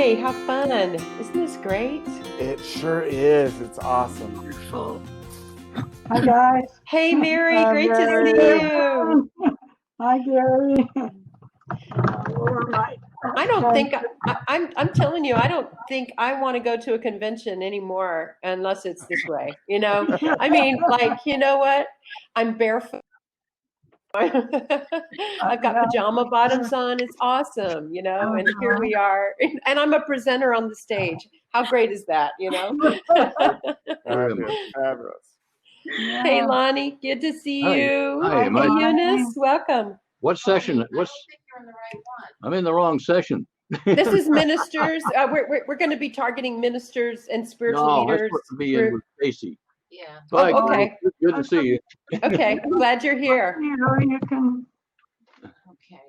Yay, how fun. Isn't this great? It sure is. It's awesome. Wonderful. Hi, guys. Hey, Mary, Hi, great to Mary. see you. Hi, Gary. All right. I don't think, I'm telling you, I don't think I want to go to a convention anymore unless it's this way, you know? I mean, like, you know what? I'm barefoot. I've got pajama bottoms on. It's awesome, you know, and here we are. And I'm a presenter on the stage. How great is that, you know? Fabulous. Yeah. Hey, Lonnie, good to see Hi. you. Hi, Hey, am I- Eunice, welcome. What session? I'm in the wrong session. This is ministers. We're going to be targeting ministers and spiritual No, leaders. I'm supposed to be in with Stacy. Yeah. Bye, Oh, okay. Gary. Good to see you. Okay, glad you're here. You can. Okay.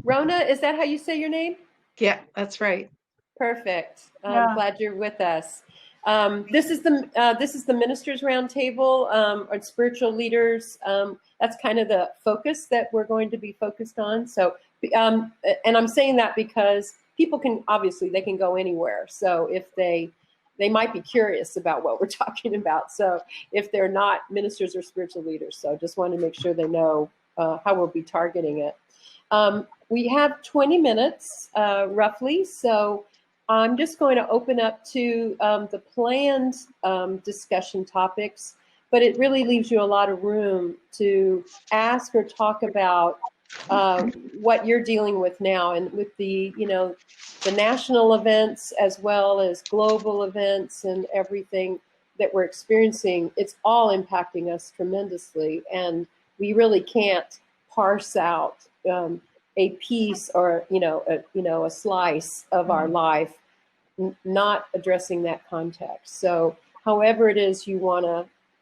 Rona, is that how you say your name? Yeah, that's right. Perfect. I'm Yeah. glad you're with us. This is the Ministers Roundtable on spiritual leaders. That's kind of the focus that we're going to be focused on. So, and I'm saying that because people can obviously they can go anywhere. So if they might be curious about what we're talking about. So if they're not ministers or spiritual leaders, so just want to make sure they know how we'll be targeting it. We have 20 minutes roughly. So I'm just going to open up to the planned discussion topics, but it really leaves you a lot of room to ask or talk about what you're dealing with now, and with the national events as well as global events and everything that we're experiencing. It's all impacting us tremendously, and we really can't parse out a piece or a slice of our life not addressing that context. So however it is you want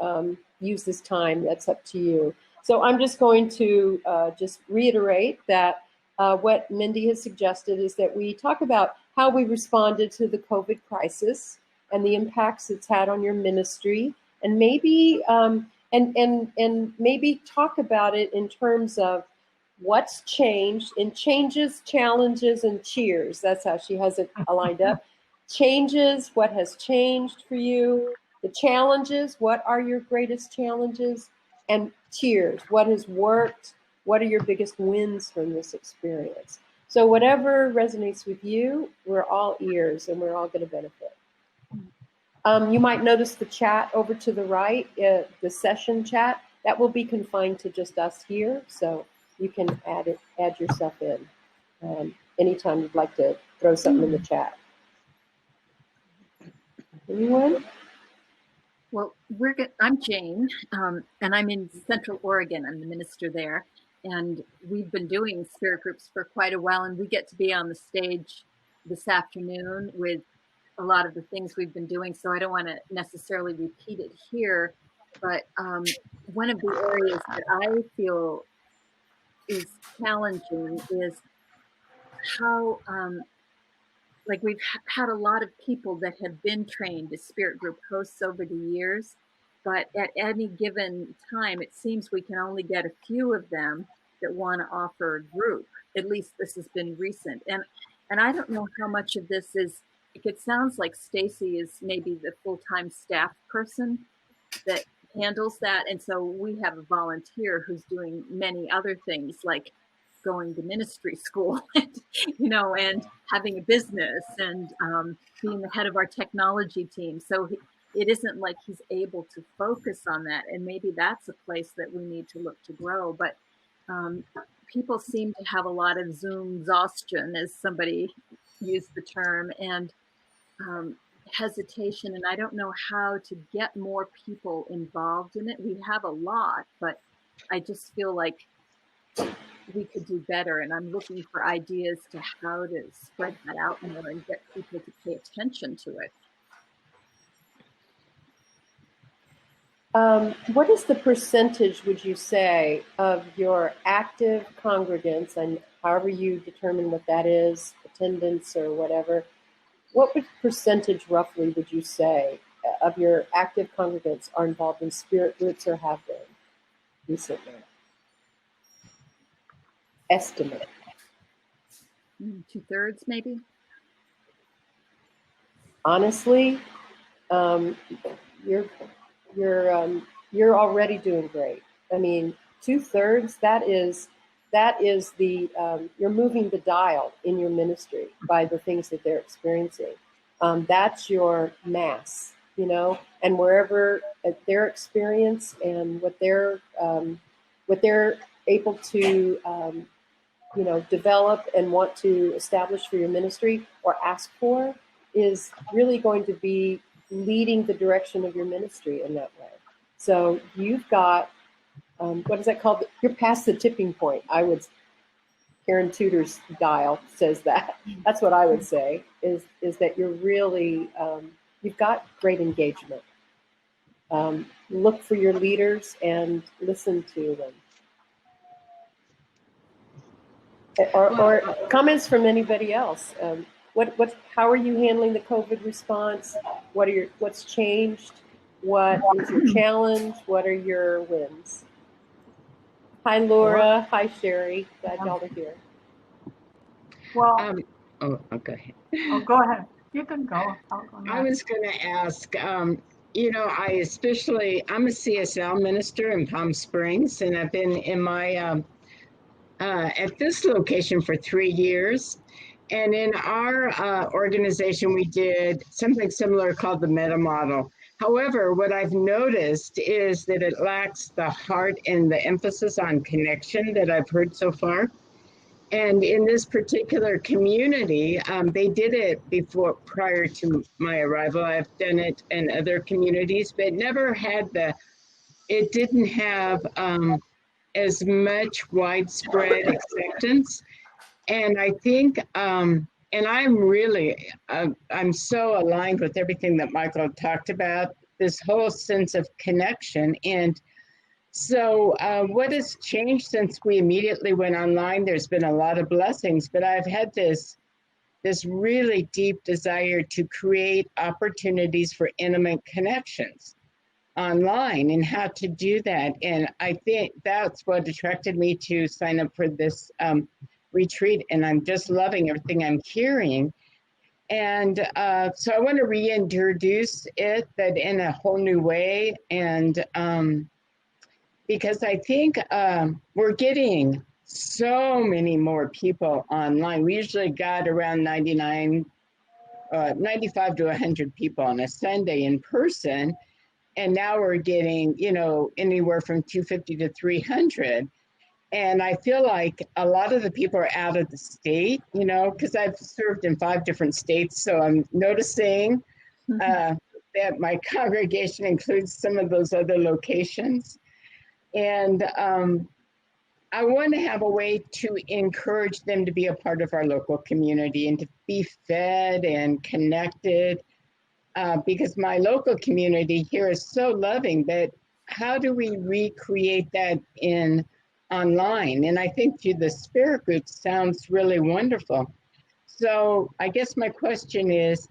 to use this time, that's up to you. So I'm just going to just reiterate that what Mindy has suggested is that we talk about how we responded to the COVID crisis and the impacts it's had on your ministry, and maybe and maybe talk about it in terms of what's changed in changes, challenges, and cheers. That's how she has it lined up. Changes, what has changed for you? The challenges, what are your greatest challenges? And cheers, what has worked? What are your biggest wins from this experience? So whatever resonates with you, we're all ears and we're all going to benefit. You might notice the chat over to the right, the session chat, that will be confined to just us here. So you can add yourself in anytime you'd like to throw something in the chat. Anyone? Well, I'm Jane, and I'm in Central Oregon. I'm the minister there, and we've been doing spirit groups for quite a while, and we get to be on the stage this afternoon with a lot of the things we've been doing, so I don't want to necessarily repeat it here, but one of the areas that I feel is challenging is how like we've had a lot of people that have been trained as spirit group hosts over the years, but at any given time, it seems we can only get a few of them that want to offer a group. At least this has been recent. And I don't know how much of this is, it sounds like Stacy is maybe the full-time staff person that handles that. And so we have a volunteer who's doing many other things like going to ministry school, and having a business and being the head of our technology team. So it isn't like he's able to focus on that. And maybe that's a place that we need to look to grow. But people seem to have a lot of Zoom exhaustion, as somebody used the term, and hesitation. And I don't know how to get more people involved in it. We have a lot, but I just feel like we could do better, and I'm looking for ideas to how to spread that out more and get people to pay attention to it. What is the percentage, would you say, of your active congregants, and however you determine what that is, attendance or whatever, what percentage roughly would you say of your active congregants are involved in spirit groups or have been recently? Estimate. 2/3 maybe. Honestly, um, you're you're already doing great. I mean, 2/3. That is the you're moving the dial in your ministry by the things that they're experiencing. That's your mass, you know, and wherever their experience and what they're able to you know, develop and want to establish for your ministry or ask for is really going to be leading the direction of your ministry in that way. So you've got, what is that called? You're past the tipping point. Karen Tudor's dial says that. That's what I would say, is that you're really, you've got great engagement. Look for your leaders and listen to them. Or comments from anybody else. How are you handling the COVID response? What's changed? What is your challenge? What are your wins? Hi, Laura. Hi, Sherry. Glad y'all are here. Well, Okay. oh, go ahead. You can go. I was going to ask, you know, I'm a CSL minister in Palm Springs, and I've been in my at this location for 3 years. And in our organization, we did something similar called the meta model. However, what I've noticed is that it lacks the heart and the emphasis on connection that I've heard so far. And in this particular community, they did it prior to my arrival. I've done it in other communities, but it didn't have as much widespread acceptance. And I think, and I'm so aligned with everything that Michael talked about, this whole sense of connection. And so what has changed since we immediately went online? There's been a lot of blessings, but I've had this really deep desire to create opportunities for intimate connections online and how to do that. And I think that's what attracted me to sign up for this retreat. And I'm just loving everything I'm hearing. And so I want to reintroduce it, but in a whole new way. And because I think we're getting so many more people online. We usually got around 95 to 100 people on a Sunday in person. And now we're getting, you know, anywhere from 250 to 300. And I feel like a lot of the people are out of the state, you know, because I've served in 5 different states. So I'm noticing that my congregation includes some of those other locations. And I want to have a way to encourage them to be a part of our local community and to be fed and connected, because my local community here is so loving. But how do we recreate that online? And I think the spirit group sounds really wonderful. So I guess my question is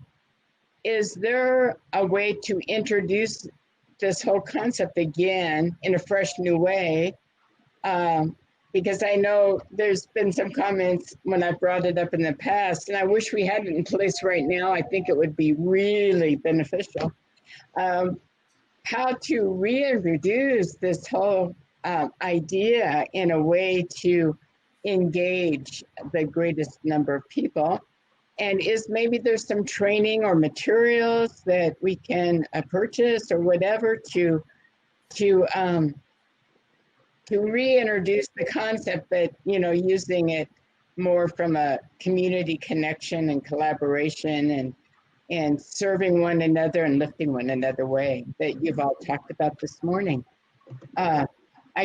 there a way to introduce this whole concept again in a fresh new way? Because I know there's been some comments when I brought it up in the past, and I wish we had it in place right now. I think it would be really beneficial. How to reintroduce this whole idea in a way to engage the greatest number of people. And maybe there's some training or materials that we can purchase or whatever to reintroduce the concept, but, you know, using it more from a community connection and collaboration and serving one another and lifting one another way that you've all talked about this morning. I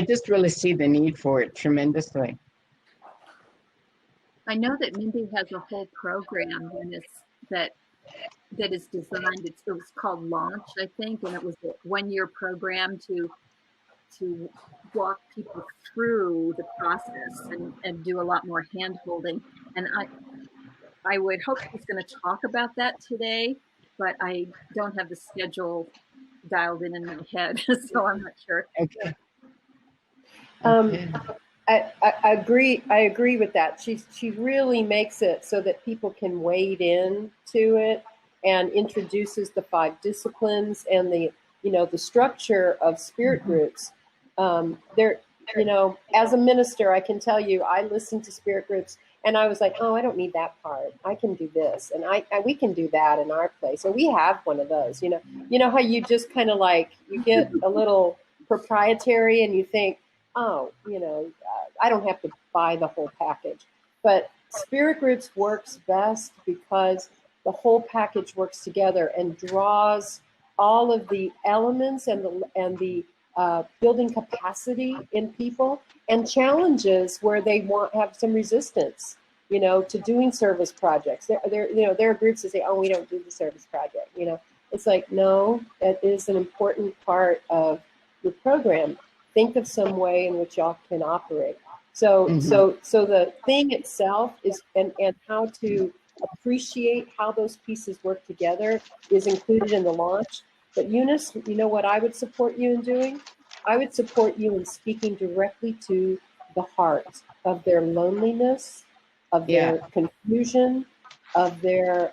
just really see the need for it tremendously. I know that Mindy has a whole program that is designed. It was called Launch, I think, and it was a 1-year program to walk people through the process and do a lot more hand holding. And I would hope he's going to talk about that today, but I don't have the schedule dialed in my head, so I'm not sure. Okay. I agree. I agree with that. She really makes it so that people can wade in to it and introduces the 5 disciplines and the structure of spirit groups. There, as a minister, I can tell you, I listened to spirit groups and I was like, oh, I don't need that part. I can do this, and we can do that in our place. And we have one of those. You know how you just kind of like you get a little proprietary and you think, oh, I don't have to buy the whole package. But spirit groups works best because the whole package works together and draws all of the elements and the building capacity in people and challenges where they have some resistance, to doing service projects. There are groups that say, oh, we don't do the service project. It's like, no, it is an important part of your program. Think of some way in which y'all can operate. So the thing itself is, and how to appreciate how those pieces work together is included in the launch. But Eunice, you know what I would support you in doing? I would support you in speaking directly to the heart of their loneliness, of their confusion, of their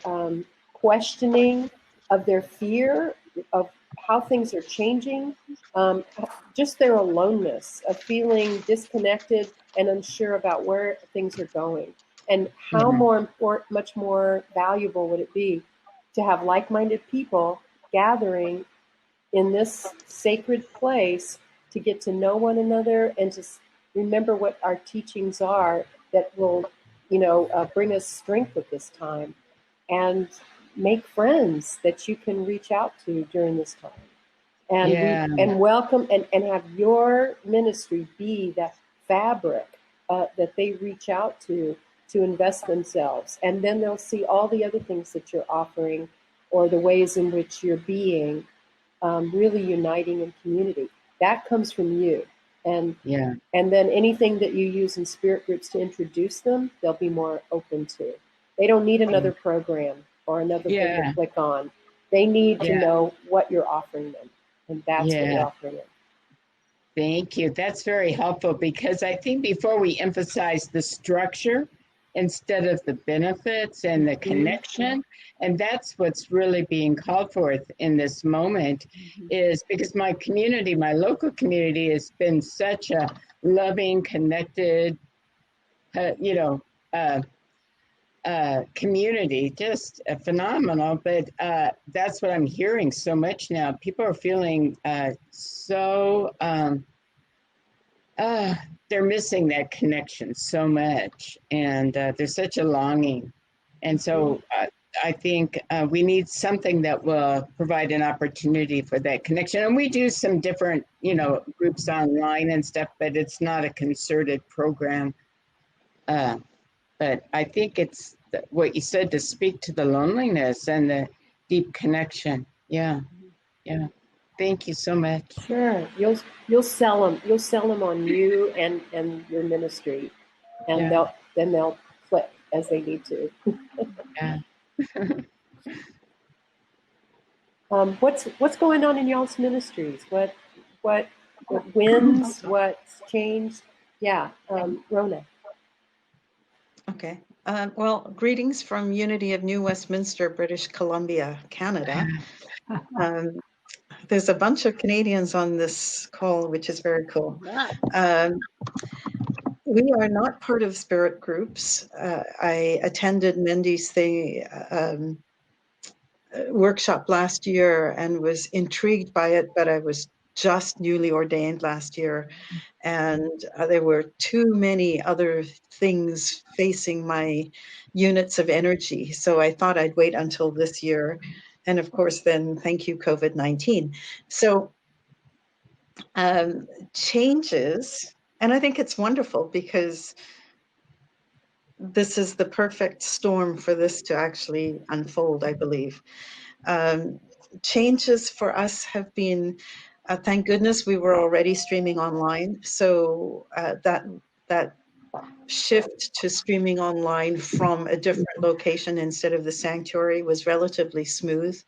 questioning, of their fear, of how things are changing, just their aloneness of feeling disconnected and unsure about where things are going. And how much more valuable would it be to have like-minded people gathering in this sacred place to get to know one another and to remember what our teachings are that will, bring us strength at this time, and make friends that you can reach out to during this time. And welcome and have your ministry be that fabric that they reach out to invest themselves. And then they'll see all the other things that you're offering or the ways in which you're being really uniting in community. That comes from you. And then anything that you use in spirit groups to introduce them, they'll be more open to. They don't need another program or another thing to click on. They need to know what you're offering them. And that's what you're offering them. Thank you. That's very helpful, because I think before we emphasize the structure instead of the benefits and the connection, and that's what's really being called for in this moment, is because my community, my local community, has been such a loving, connected, community, just phenomenal. But that's what I'm hearing so much now. People are feeling they're missing that connection so much, and there's such a longing. And so I think we need something that will provide an opportunity for that connection. And we do some different, groups online and stuff, but it's not a concerted program. But I think it's what you said, to speak to the loneliness and the deep connection. Yeah. Thank you so much. Sure. You'll sell them. You'll sell them on you and your ministry, and they'll click as they need to. What's going on in y'all's ministries? What wins? What's changed? Rona. Okay. Well, greetings from Unity of New Westminster, British Columbia, Canada. There's a bunch of Canadians on this call, which is very cool. We are not part of spirit groups. I attended Mendy's workshop last year and was intrigued by it, but I was just newly ordained last year, and there were too many other things facing my units of energy. So I thought I'd wait until this year. And of course, then thank you, COVID-19. So changes, and I think it's wonderful because this is the perfect storm for this to actually unfold, I believe. Changes for us have been, thank goodness we were already streaming online. So that shift to streaming online from a different location instead of the sanctuary was relatively smooth.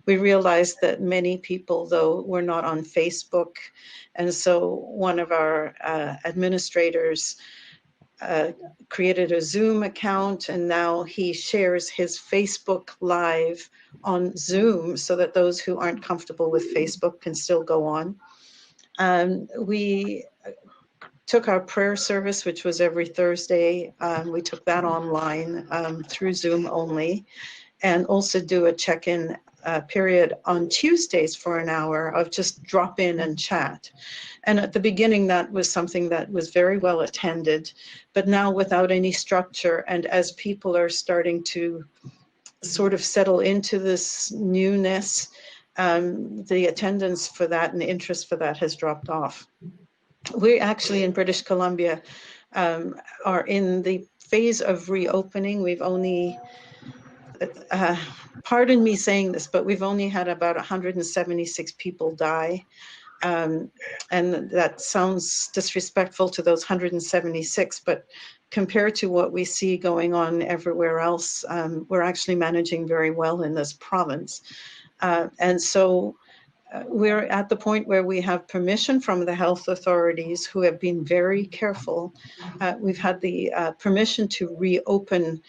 We realized that many people, though, were not on Facebook. And so one of our administrators created a Zoom account, and now he shares his Facebook Live on Zoom so that those who aren't comfortable with Facebook can still go on. We took our prayer service, which was every Thursday. We took that online through Zoom only, and also do a check-in period on Tuesdays for an hour of just drop in and chat. And at the beginning, that was something that was very well attended, but now without any structure, and as people are starting to sort of settle into this newness, the attendance for that and the interest for that has dropped off. We actually in British Columbia are in the phase of reopening. We've only, pardon me saying this, but we've only had about 176 people die. And that sounds disrespectful to those 176, but compared to what we see going on everywhere else, we're actually managing very well in this province. And so we're at the point where we have permission from the health authorities, who have been very careful. We've had the permission to reopen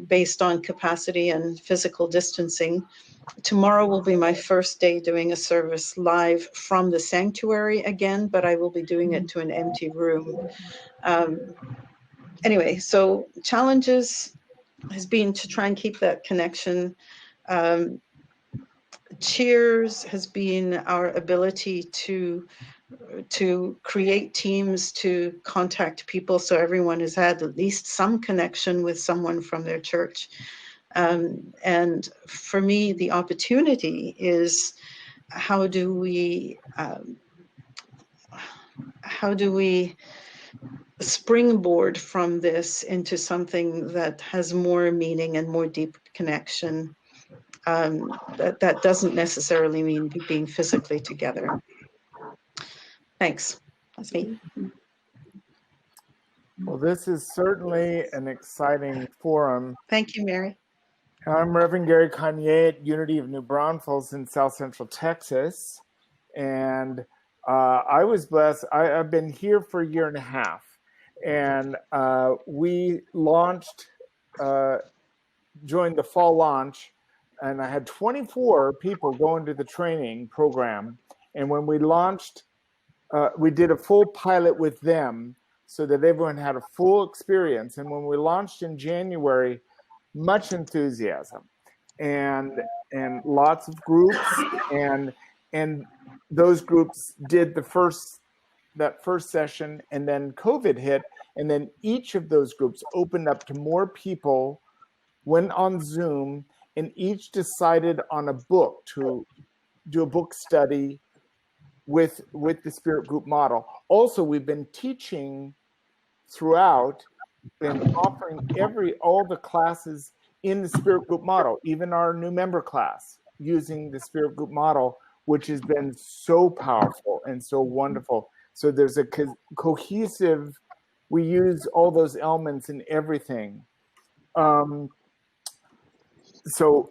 based on capacity and physical distancing. Tomorrow will be my first day doing a service live from the sanctuary again, but I will be doing it to an empty room. Anyway, so challenges has been to try and keep that connection. Cheers has been our ability to create teams to contact people, so everyone has had at least some connection with someone from their church. And for me, the opportunity is how do we springboard from this into something that has more meaning and more deep connection. That doesn't necessarily mean being physically together. Thanks. That's me. Well, this is certainly an exciting forum. Thank you, Mary. I'm Reverend Gary Kanye at Unity of New Braunfels in South Central Texas. And I was blessed. I've been here for a year and a half. And we launched, joined the fall launch, and I had 24 people go into the training program. And when we launched, we did a full pilot with them so that everyone had a full experience. And when we launched in January, much enthusiasm and lots of groups, and those groups did that first session, and then COVID hit, and then each of those groups opened up to more people, went on Zoom, and each decided on a book to do a book study with the Spirit Group model. Also, we've been teaching throughout, been offering all the classes in the Spirit Group model, even our new member class, using the Spirit Group model, which has been so powerful and so wonderful. So there's a cohesive, we use all those elements in everything. So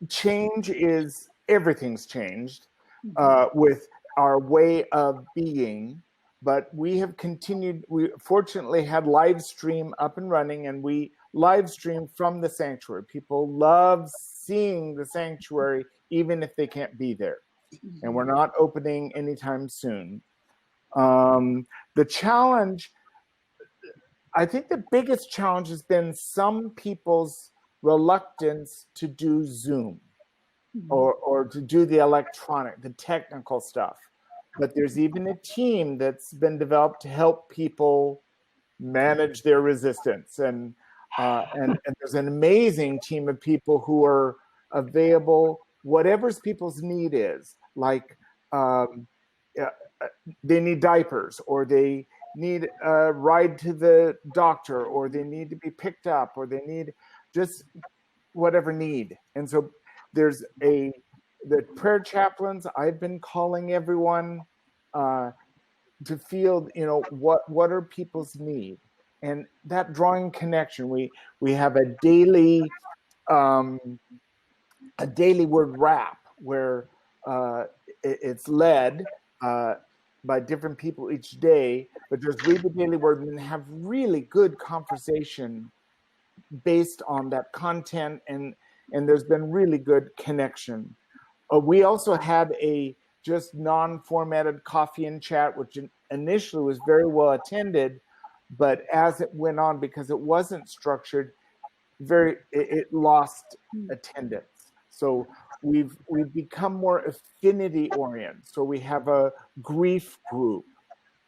change is, everything's changed with our way of being, but we have continued, we fortunately had live stream up and running, and we live stream from the sanctuary. People love seeing the sanctuary, even if they can't be there. And we're not opening anytime soon. The challenge, I think the biggest challenge has been some people's reluctance to do Zoom or to do the electronic, the technical stuff. But there's even a team that's been developed to help people manage their resistance. And there's an amazing team of people who are available, whatever people's need is, like they need diapers, or they need a ride to the doctor, or they need to be picked up, or they need just whatever need. And so there's the prayer chaplains. I've been calling everyone to feel, what are people's need? And that drawing connection, we have a daily word wrap where it's led by different people each day, but just read the daily word and have really good conversation based on that content, and there's been really good connection. We also had a just non-formatted coffee and chat, which initially was very well attended, but as it went on, because it wasn't structured, it lost attendance. So we've become more affinity oriented. So we have a grief group,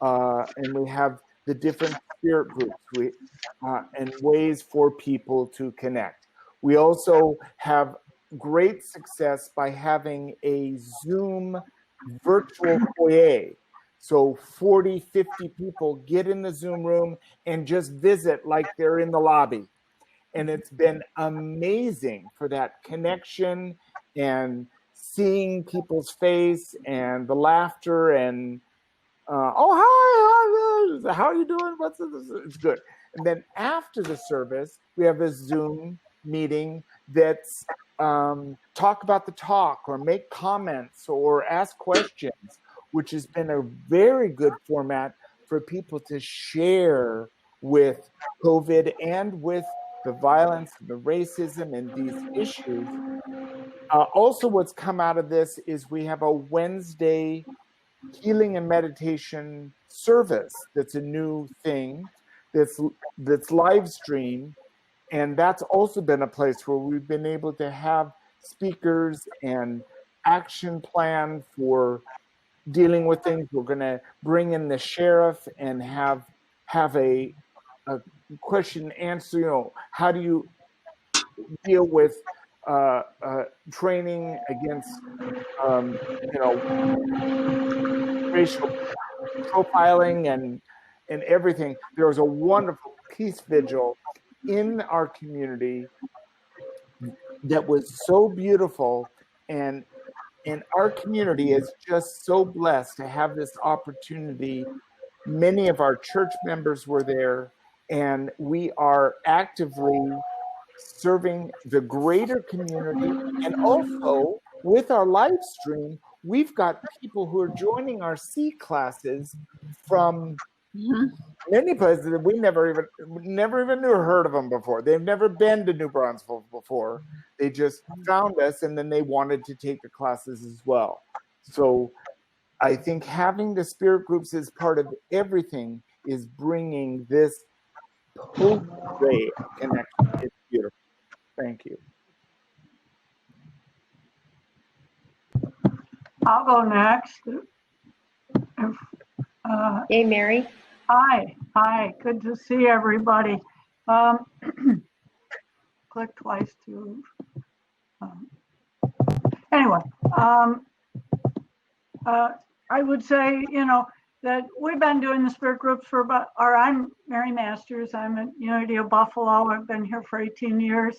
and we have the different spirit groups, and ways for people to connect. We also have great success by having a Zoom virtual foyer. So 40, 50 people get in the Zoom room and just visit like they're in the lobby. And it's been amazing for that connection and seeing people's face and the laughter and oh, hi, how are you doing? What's this? It's good. And then after the service, we have a Zoom meeting that's talk about the talk or make comments or ask questions, which has been a very good format for people to share with COVID and with the violence, the racism, and these issues. Also, what's come out of this is we have a Wednesday healing and meditation service that's a new thing that's live streamed, and that's also been a place where we've been able to have speakers and action plan for dealing with things. We're going to bring in the sheriff and have a question and answer. How do you deal with training against racial profiling and everything? There was a wonderful peace vigil in our community that was so beautiful, and our community is just so blessed to have this opportunity. Many of our church members were there, and we are actively serving the greater community. And also with our live stream, we've got people who are joining our C classes from many places that we never even knew or heard of them before. They've never been to New Brunswick before. They just found us, and then they wanted to take the classes as well. So I think having the spirit groups as part of everything is bringing this post-ray connection. It's beautiful. Thank you. I'll go next. Hey, Mary. Hi, good to see everybody. Click twice to, anyway, I would say, that we've been doing the spirit groups for I'm Mary Masters. I'm at Unity of Buffalo. I've been here for 18 years.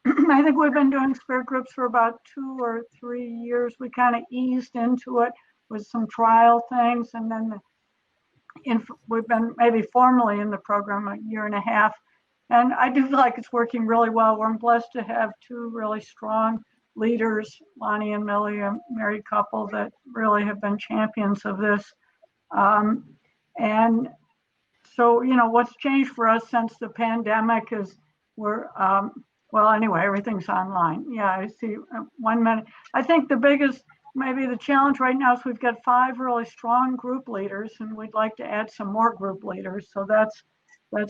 I think we've been doing spirit groups for about 2 or 3 years. We kind of eased into it with some trial things, and then we've been maybe formally in the program a year and a half. And I do feel like it's working really well. We're blessed to have 2 really strong leaders, Lonnie and Millie, a married couple that really have been champions of this. And so, what's changed for us since the pandemic is well, anyway, everything's online. Yeah, I see 1 minute. I think the biggest, maybe the challenge right now is we've got 5 really strong group leaders, and we'd like to add some more group leaders. So that's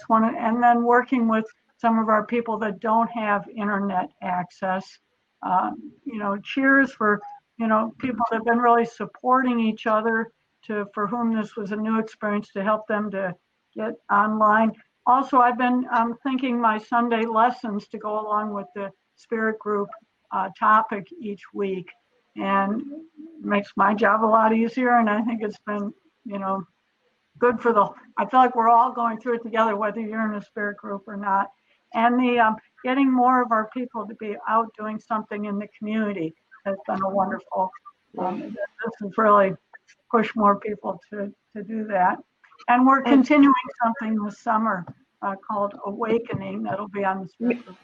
one. And then working with some of our people that don't have internet access. Cheers for, people that have been really supporting each other for whom this was a new experience, to help them to get online. Also, I've been thinking my Sunday lessons to go along with the spirit group topic each week, and makes my job a lot easier. And I think it's been, good I feel like we're all going through it together, whether you're in a spirit group or not. And the getting more of our people to be out doing something in the community has been a wonderful. This has really pushed more people to do that. And we're continuing something this summer called Awakening. That'll be on the spiritual.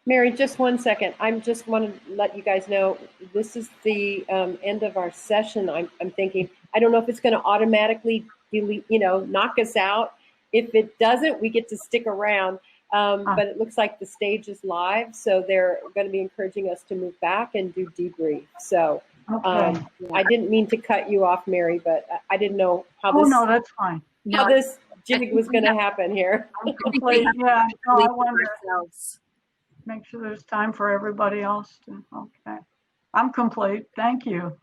Mary, just 1 second. I just want to let you guys know this is the end of our session. I'm thinking, I don't know if it's going to automatically delete, knock us out. If it doesn't, we get to stick around. But it looks like the stage is live, so they're going to be encouraging us to move back and do debrief. So Okay. I didn't mean to cut you off, Mary, but I didn't know how Oh, this no, that's fine. how this jig was going to happen here. Complete. Yeah, no, I wonder. ourselves. Make sure there's time for everybody else to, okay. I'm complete. Thank you.